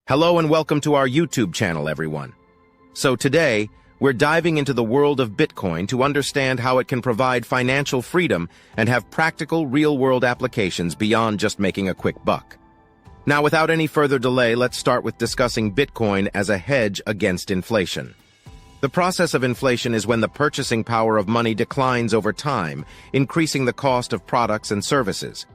Hello and welcome to our YouTube channel, everyone. So today, we're diving into the world of Bitcoin to understand how it can provide financial freedom and have practical, real-world applications beyond just making a quick buck. Now, without any further delay, let's start with discussing Bitcoin as a hedge against inflation. The process of inflation is when the purchasing power of money declines over time, increasing the cost of products and services.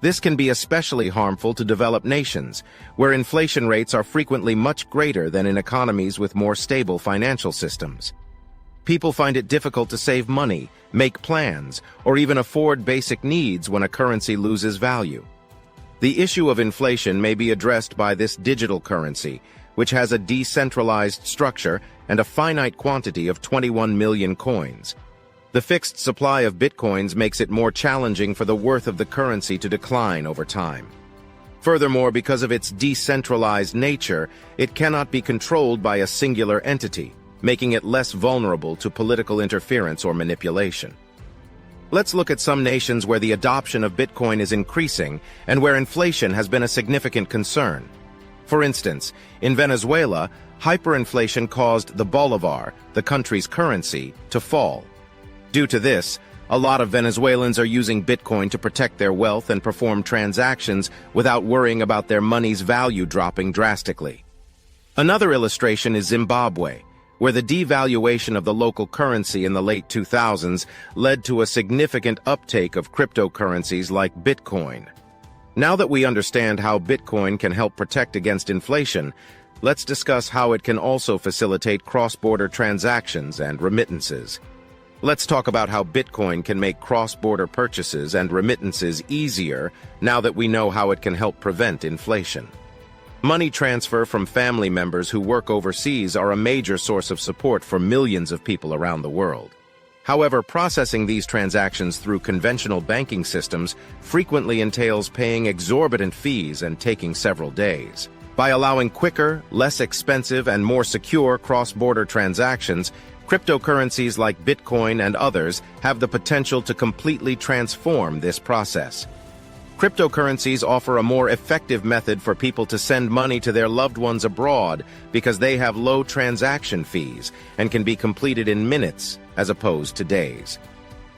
This can be especially harmful to developed nations, where inflation rates are frequently much greater than in economies with more stable financial systems. People find it difficult to save money, make plans, or even afford basic needs when a currency loses value. The issue of inflation may be addressed by this digital currency, which has a decentralized structure and a finite quantity of 21 million coins. The fixed supply of bitcoins makes it more challenging for the worth of the currency to decline over time. Furthermore, because of its decentralized nature, it cannot be controlled by a singular entity, making it less vulnerable to political interference or manipulation. Let's look at some nations where the adoption of Bitcoin is increasing and where inflation has been a significant concern. For instance, in Venezuela, hyperinflation caused the bolivar, the country's currency, to fall. Due to this, a lot of Venezuelans are using Bitcoin to protect their wealth and perform transactions without worrying about their money's value dropping drastically. Another illustration is Zimbabwe, where the devaluation of the local currency in the late 2000s led to a significant uptake of cryptocurrencies like Bitcoin. Now that we understand how Bitcoin can help protect against inflation, let's discuss how it can also facilitate cross-border transactions and remittances. Let's talk about how Bitcoin can make cross-border purchases and remittances easier now that we know how it can help prevent inflation. Money transfer from family members who work overseas are a major source of support for millions of people around the world. However, processing these transactions through conventional banking systems frequently entails paying exorbitant fees and taking several days. By allowing quicker, less expensive, and more secure cross-border transactions, cryptocurrencies like Bitcoin and others have the potential to completely transform this process. Cryptocurrencies offer a more effective method for people to send money to their loved ones abroad because they have low transaction fees and can be completed in minutes as opposed to days.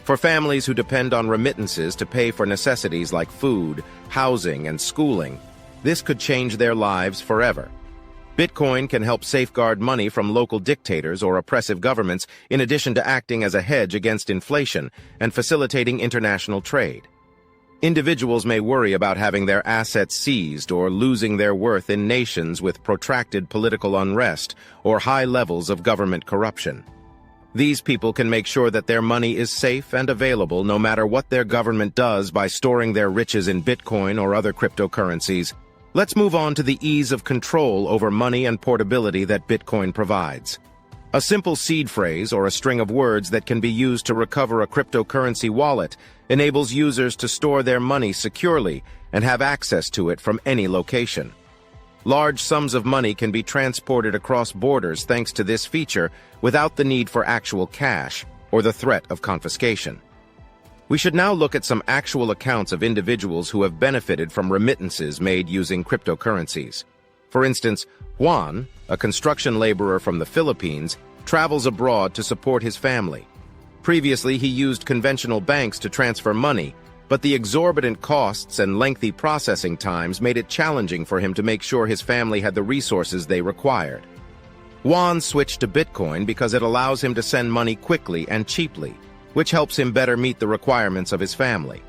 For families who depend on remittances to pay for necessities like food, housing, and schooling, this could change their lives forever. Bitcoin can help safeguard money from local dictators or oppressive governments in addition to acting as a hedge against inflation and facilitating international trade. Individuals may worry about having their assets seized or losing their worth in nations with protracted political unrest or high levels of government corruption. These people can make sure that their money is safe and available no matter what their government does by storing their riches in Bitcoin or other cryptocurrencies. Let's move on to the ease of control over money and portability that Bitcoin provides. A simple seed phrase or a string of words that can be used to recover a cryptocurrency wallet enables users to store their money securely and have access to it from any location. Large sums of money can be transported across borders thanks to this feature without the need for actual cash or the threat of confiscation. We should now look at some actual accounts of individuals who have benefited from remittances made using cryptocurrencies. For instance, Juan, a construction laborer from the Philippines, travels abroad to support his family. Previously, he used conventional banks to transfer money, but the exorbitant costs and lengthy processing times made it challenging for him to make sure his family had the resources they required. Juan switched to Bitcoin because it allows him to send money quickly and cheaply, which helps him better meet the requirements of his family.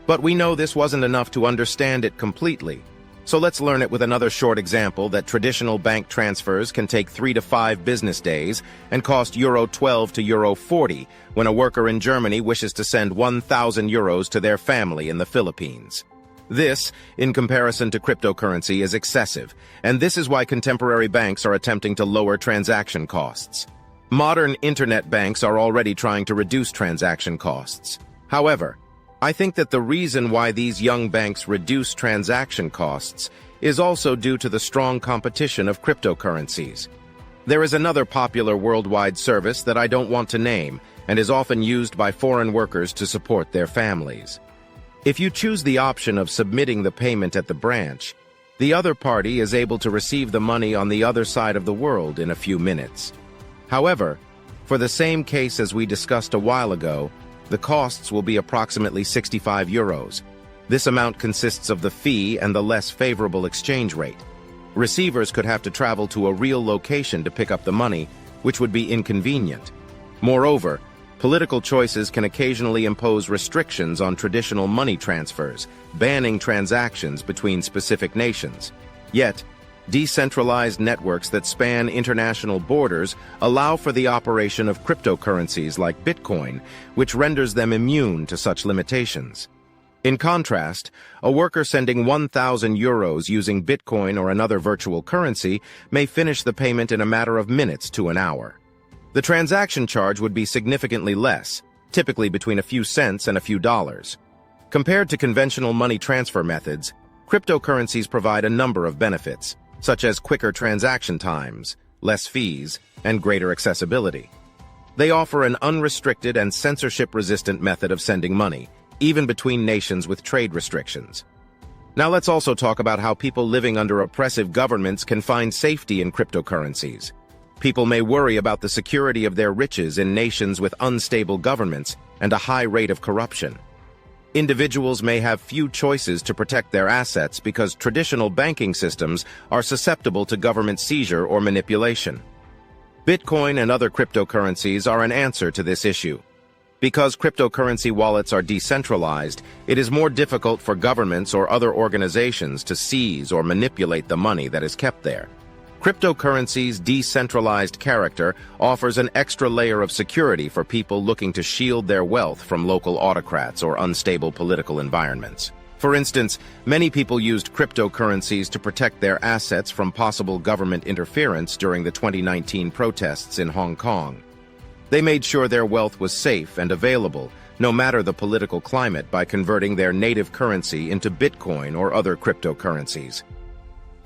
But we know this wasn't enough to understand it completely, so let's learn it with another short example that traditional bank transfers can take 3 to 5 business days and cost €12 to €40 when a worker in Germany wishes to send 1,000 euros to their family in the Philippines. This, in comparison to cryptocurrency, is excessive, and this is why contemporary banks are attempting to lower transaction costs. Modern internet banks are already trying to reduce transaction costs. However, I think that the reason why these young banks reduce transaction costs is also due to the strong competition of cryptocurrencies. There is another popular worldwide service that I don't want to name and is often used by foreign workers to support their families. If you choose the option of submitting the payment at the branch, The other party is able to receive the money on the other side of the world in a few minutes. However, for the same case as we discussed a while ago, the costs will be approximately 65 euros. This amount consists of the fee and the less favorable exchange rate. Receivers could have to travel to a real location to pick up the money, which would be inconvenient. Moreover, political choices can occasionally impose restrictions on traditional money transfers, banning transactions between specific nations. Yet, decentralized networks that span international borders allow for the operation of cryptocurrencies like Bitcoin, which renders them immune to such limitations. In contrast, a worker sending 1,000 euros using Bitcoin or another virtual currency may finish the payment in a matter of minutes to an hour. The transaction charge would be significantly less, typically between a few cents and a few dollars. Compared to conventional money transfer methods, cryptocurrencies provide a number of benefits, such as quicker transaction times, less fees, and greater accessibility. They offer an unrestricted and censorship-resistant method of sending money, even between nations with trade restrictions. Now let's also talk about how people living under oppressive governments can find safety in cryptocurrencies. People may worry about the security of their riches in nations with unstable governments and a high rate of corruption. Individuals may have few choices to protect their assets because traditional banking systems are susceptible to government seizure or manipulation. Bitcoin and other cryptocurrencies are an answer to this issue. Because cryptocurrency wallets are decentralized, it is more difficult for governments or other organizations to seize or manipulate the money that is kept there. Cryptocurrency's decentralized character offers an extra layer of security for people looking to shield their wealth from local autocrats or unstable political environments. For instance, many people used cryptocurrencies to protect their assets from possible government interference during the 2019 protests in Hong Kong. They made sure their wealth was safe and available, no matter the political climate, by converting their native currency into Bitcoin or other cryptocurrencies.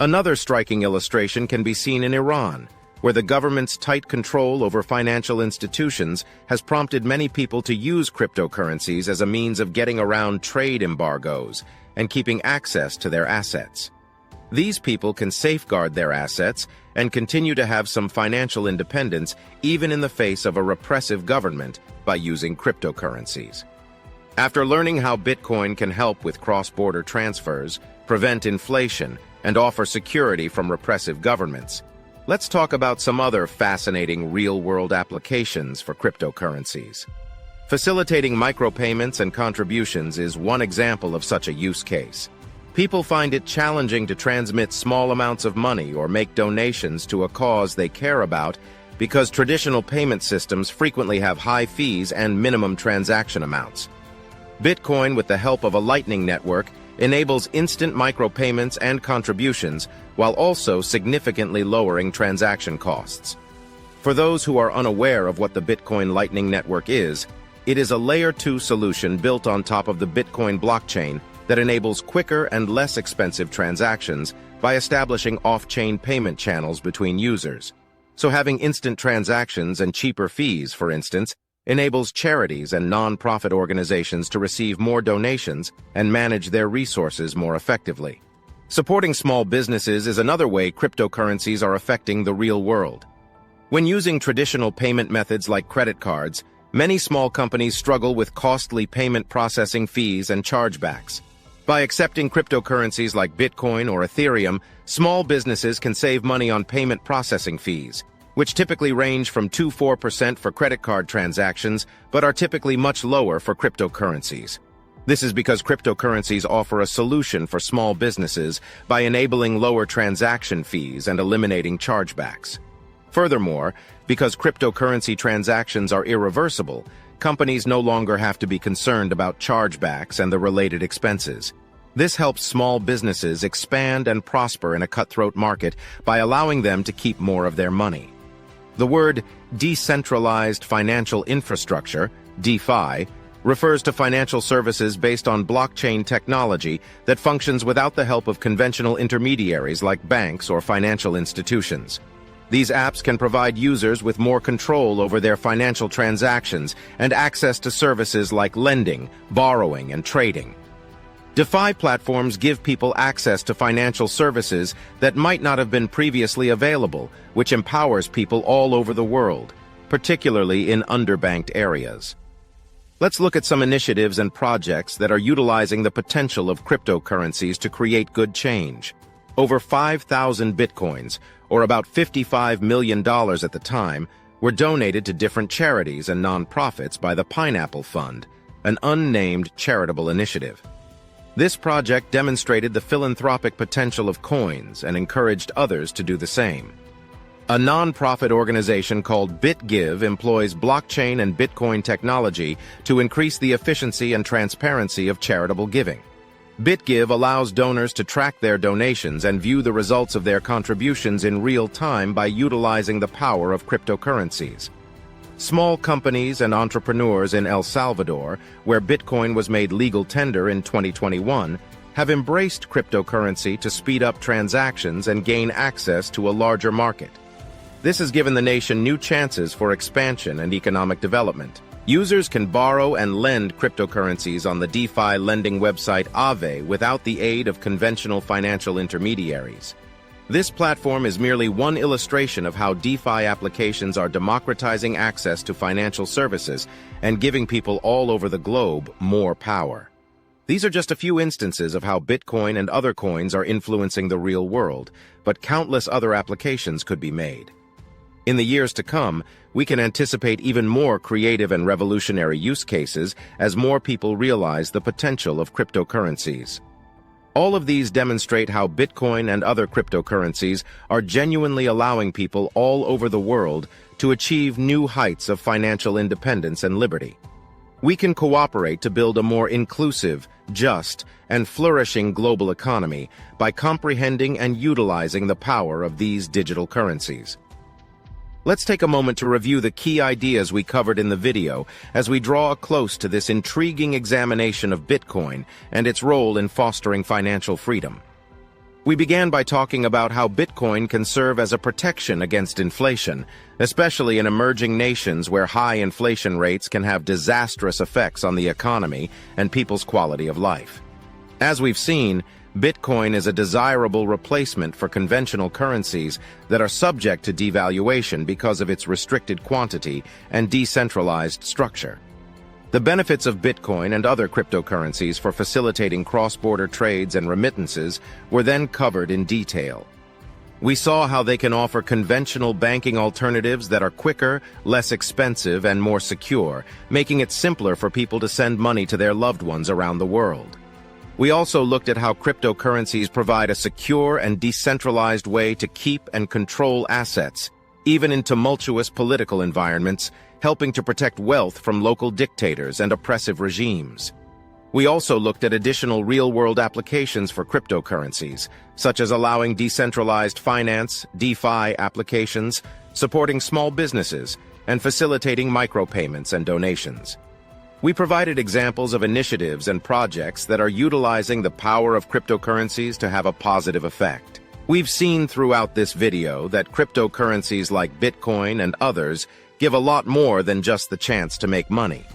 Another striking illustration can be seen in Iran, where the government's tight control over financial institutions has prompted many people to use cryptocurrencies as a means of getting around trade embargoes and keeping access to their assets. These people can safeguard their assets and continue to have some financial independence even in the face of a repressive government by using cryptocurrencies. After learning how Bitcoin can help with cross-border transfers, prevent inflation, and offer security from repressive governments, let's talk about some other fascinating real-world applications for cryptocurrencies. Facilitating micropayments and contributions is one example of such a use case. People find it challenging to transmit small amounts of money or make donations to a cause they care about because traditional payment systems frequently have high fees and minimum transaction amounts. Bitcoin, with the help of a Lightning Network, enables instant micropayments and contributions while also significantly lowering transaction costs. For those who are unaware of what the Bitcoin Lightning Network is, it is a Layer 2 solution built on top of the Bitcoin blockchain that enables quicker and less expensive transactions by establishing off-chain payment channels between users. So having instant transactions and cheaper fees, for instance, enables charities and non-profit organizations to receive more donations and manage their resources more effectively. Supporting small businesses is another way cryptocurrencies are affecting the real world. When using traditional payment methods like credit cards, many small companies struggle with costly payment processing fees and chargebacks. By accepting cryptocurrencies like Bitcoin or Ethereum, small businesses can save money on payment processing fees, which typically range from 2–4% for credit card transactions, but are typically much lower for cryptocurrencies. This is because cryptocurrencies offer a solution for small businesses by enabling lower transaction fees and eliminating chargebacks. Furthermore, because cryptocurrency transactions are irreversible, companies no longer have to be concerned about chargebacks and the related expenses. This helps small businesses expand and prosper in a cutthroat market by allowing them to keep more of their money. The word decentralized financial infrastructure, DeFi, refers to financial services based on blockchain technology that functions without the help of conventional intermediaries like banks or financial institutions. These apps can provide users with more control over their financial transactions and access to services like lending, borrowing, and trading. DeFi platforms give people access to financial services that might not have been previously available, which empowers people all over the world, particularly in underbanked areas. Let's look at some initiatives and projects that are utilizing the potential of cryptocurrencies to create good change. Over 5,000 bitcoins, or about $55 million at the time, were donated to different charities and nonprofits by the Pineapple Fund, an unnamed charitable initiative. This project demonstrated the philanthropic potential of coins and encouraged others to do the same. A non-profit organization called BitGive employs blockchain and Bitcoin technology to increase the efficiency and transparency of charitable giving. BitGive allows donors to track their donations and view the results of their contributions in real time by utilizing the power of cryptocurrencies. Small companies and entrepreneurs in El Salvador, where Bitcoin was made legal tender in 2021, have embraced cryptocurrency to speed up transactions and gain access to a larger market. This has given the nation new chances for expansion and economic development. Users can borrow and lend cryptocurrencies on the DeFi lending website Aave without the aid of conventional financial intermediaries. This platform is merely one illustration of how DeFi applications are democratizing access to financial services and giving people all over the globe more power. These are just a few instances of how Bitcoin and other coins are influencing the real world, but countless other applications could be made. In the years to come, we can anticipate even more creative and revolutionary use cases as more people realize the potential of cryptocurrencies. All of these demonstrate how Bitcoin and other cryptocurrencies are genuinely allowing people all over the world to achieve new heights of financial independence and liberty. We can cooperate to build a more inclusive, just, and flourishing global economy by comprehending and utilizing the power of these digital currencies. Let's take a moment to review the key ideas we covered in the video as we draw close to this intriguing examination of Bitcoin and its role in fostering financial freedom. We began by talking about how Bitcoin can serve as a protection against inflation, especially in emerging nations where high inflation rates can have disastrous effects on the economy and people's quality of life. As we've seen, Bitcoin is a desirable replacement for conventional currencies that are subject to devaluation because of its restricted quantity and decentralized structure. The benefits of Bitcoin and other cryptocurrencies for facilitating cross-border trades and remittances were then covered in detail. We saw how they can offer conventional banking alternatives that are quicker, less expensive, and more secure, making it simpler for people to send money to their loved ones around the world. We also looked at how cryptocurrencies provide a secure and decentralized way to keep and control assets, even in tumultuous political environments, helping to protect wealth from local dictators and oppressive regimes. We also looked at additional real-world applications for cryptocurrencies, such as allowing decentralized finance, DeFi applications, supporting small businesses, and facilitating micropayments and donations. We provided examples of initiatives and projects that are utilizing the power of cryptocurrencies to have a positive effect. We've seen throughout this video that cryptocurrencies like Bitcoin and others give a lot more than just the chance to make money.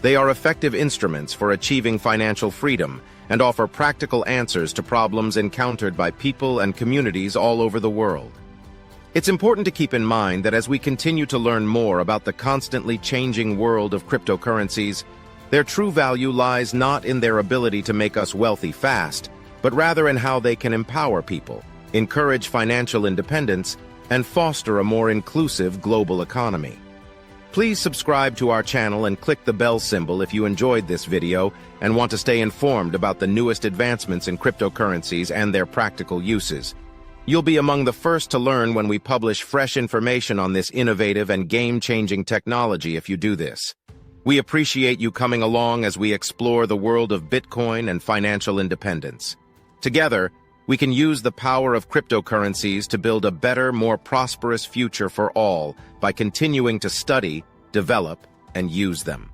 They are effective instruments for achieving financial freedom and offer practical answers to problems encountered by people and communities all over the world. It's important to keep in mind that as we continue to learn more about the constantly changing world of cryptocurrencies, their true value lies not in their ability to make us wealthy fast, but rather in how they can empower people, encourage financial independence, and foster a more inclusive global economy. Please subscribe to our channel and click the bell symbol if you enjoyed this video and want to stay informed about the newest advancements in cryptocurrencies and their practical uses. You'll be among the first to learn when we publish fresh information on this innovative and game-changing technology if you do this. We appreciate you coming along as we explore the world of Bitcoin and financial independence. Together, we can use the power of cryptocurrencies to build a better, more prosperous future for all by continuing to study, develop, and use them.